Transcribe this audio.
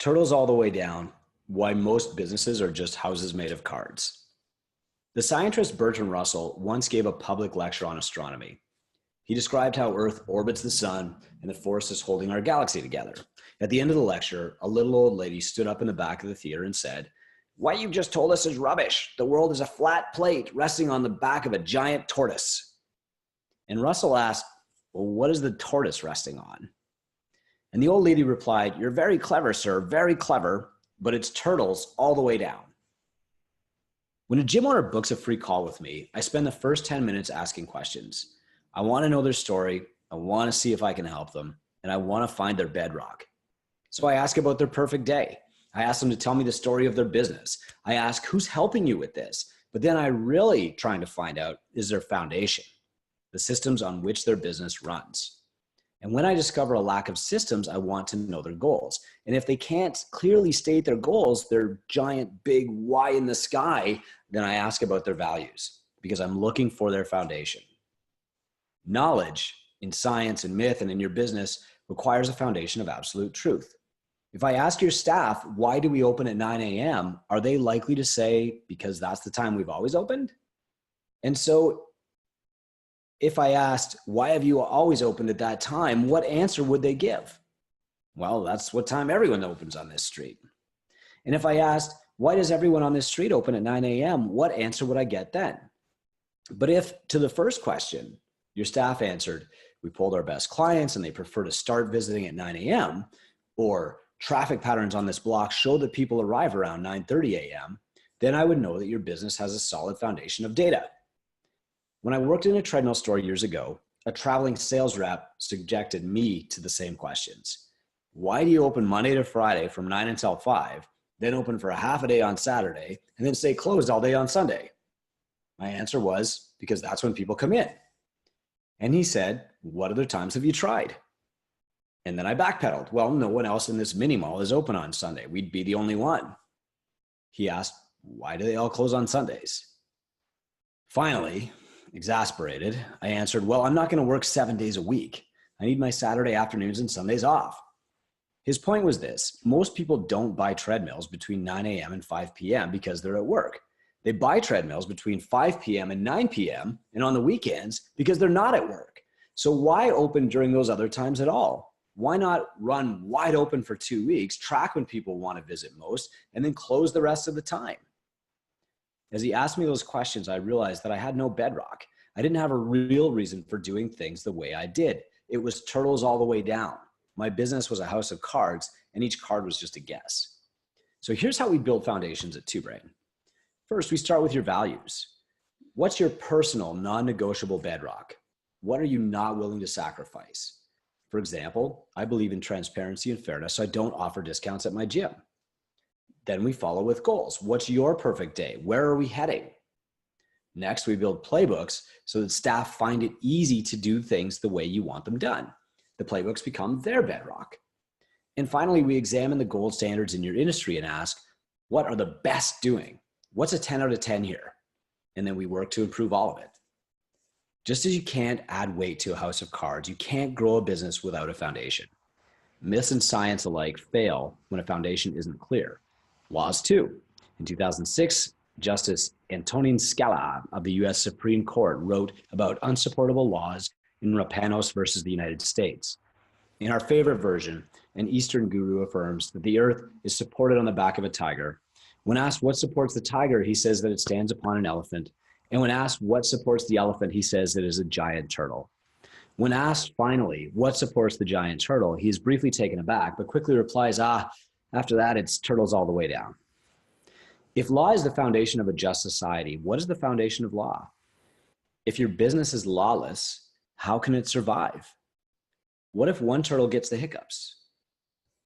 Turtles all the way down, why most businesses are just houses made of cards. The scientist Bertrand Russell once gave a public lecture on astronomy. He described how Earth orbits the sun and the forces holding our galaxy together. At the end of the lecture, a little old lady stood up in the back of the theater and said, "What you just told us is rubbish. The world is a flat plate resting on the back of a giant tortoise." And Russell asked, "Well, what is the tortoise resting on?" And the old lady replied, "You're very clever, sir, very clever, but it's turtles all the way down." When a gym owner books a free call with me, I spend the first 10 minutes asking questions. I want to know their story, I want to see if I can help them, and I want to find their bedrock. So I ask about their perfect day. I ask them to tell me the story of their business. I ask, who's helping you with this? But then I really trying to find out is their foundation, the systems on which their business runs. And when I discover a lack of systems, I want to know their goals. And if they can't clearly state their goals, their giant, big why in the sky, then I ask about their values because I'm looking for their foundation. Knowledge in science and myth and in your business requires a foundation of absolute truth. If I ask your staff, why do we open at 9 a.m., are they likely to say, because that's the time we've always opened? And so if I asked, why have you always opened at that time, what answer would they give? Well, that's what time everyone opens on this street. And if I asked, why does everyone on this street open at 9 a.m., what answer would I get then? But if to the first question, your staff answered, we pulled our best clients and they prefer to start visiting at 9 a.m., or traffic patterns on this block show that people arrive around 9:30 a.m., then I would know that your business has a solid foundation of data. When I worked in a treadmill store years ago, a traveling sales rep subjected me to the same questions. Why do you open Monday to Friday from 9 until 5, then open for a half a day on Saturday, and then stay closed all day on Sunday? My answer was, because that's when people come in. And he said, what other times have you tried? And then I backpedaled. Well, no one else in this mini mall is open on Sunday. We'd be the only one. He asked, why do they all close on Sundays? Finally, exasperated, I answered, well, I'm not going to work 7 days a week. I need my Saturday afternoons and Sundays off. His point was this: most people don't buy treadmills between 9 a.m. and 5 p.m. because they're at work. They buy treadmills between 5 p.m. and 9 p.m. and on the weekends because they're not at work. So why open during those other times at all? Why not run wide open for 2 weeks, track when people want to visit most, and then close the rest of the time? As he asked me those questions, I realized that I had no bedrock. I didn't have a real reason for doing things the way I did. It was turtles all the way down. My business was a house of cards, and each card was just a guess. So here's how we build foundations at Two Brain. First, we start with your values. What's your personal, non-negotiable bedrock? What are you not willing to sacrifice? For example, I believe in transparency and fairness, so I don't offer discounts at my gym. Then we follow with goals. What's your perfect day? Where are we heading? Next, we build playbooks so that staff find it easy to do things the way you want them done. The playbooks become their bedrock. And finally, we examine the gold standards in your industry and ask, what are the best doing? What's a 10 out of 10 here? And then we work to improve all of it. Just as you can't add weight to a house of cards, you can't grow a business without a foundation. Myths and science alike fail when a foundation isn't clear. Laws too. In 2006, Justice Antonin Scalia of the US Supreme Court wrote about unsupportable laws in Rapanos versus the United States. In our favorite version, an Eastern guru affirms that the earth is supported on the back of a tiger. When asked what supports the tiger, he says that it stands upon an elephant. And when asked what supports the elephant, he says that it is a giant turtle. When asked finally what supports the giant turtle, he is briefly taken aback, but quickly replies, after that, it's turtles all the way down. If law is the foundation of a just society, what is the foundation of law? If your business is lawless, how can it survive? What if one turtle gets the hiccups?